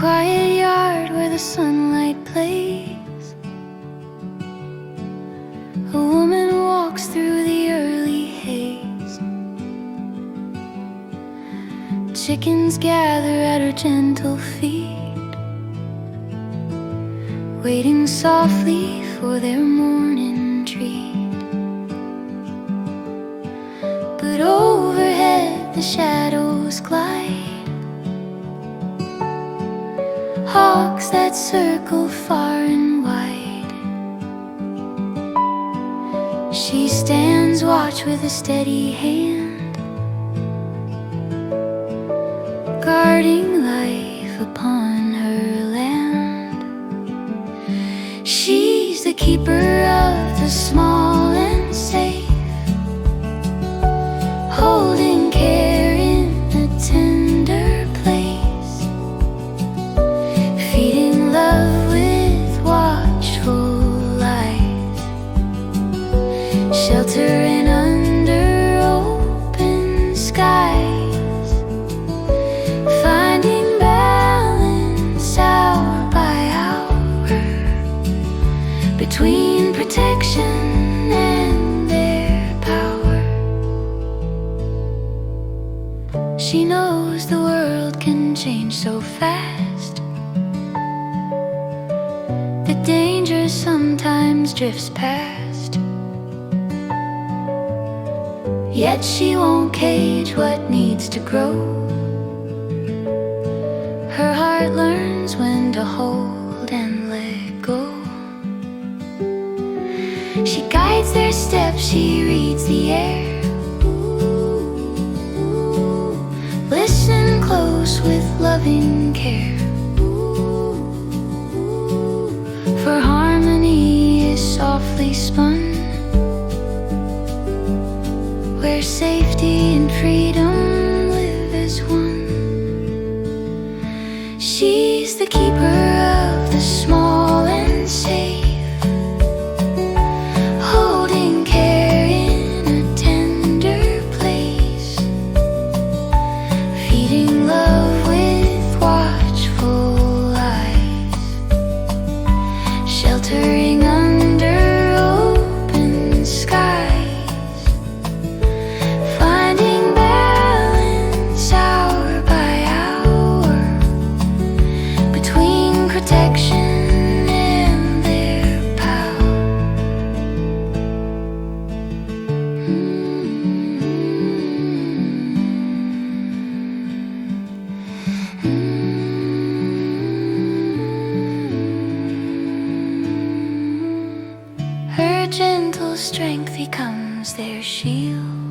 quiet yard where the sunlight plays, a woman walks through the early haze. Chickens gather at her gentle feet, waiting softly for their morning treat. But overhead the shadows glide, hawks that circle far and wide. She stands watch with a steady hand, guarding life upon her land. She's the keeper of the small and safe, holding care in a tender place, feeding love with watchful light, sheltering under open skies, finding balance hour by hour between protection and their power. She knows the world can change so fast, the danger sometimes drifts past. Yet she won't cage what needs to grow. Her heart learns when to hold and let go. She guides their steps, she reads the air. Listen close with loving care, for harmony is softly spun, where safety and freedom live as one. She's the keeper of the small and safe, holding care in a tender place, feeding love with watchful eyes, sheltering under open skies, finding balance hour by hour between protection and their power. Her gentle strength becomes their shield,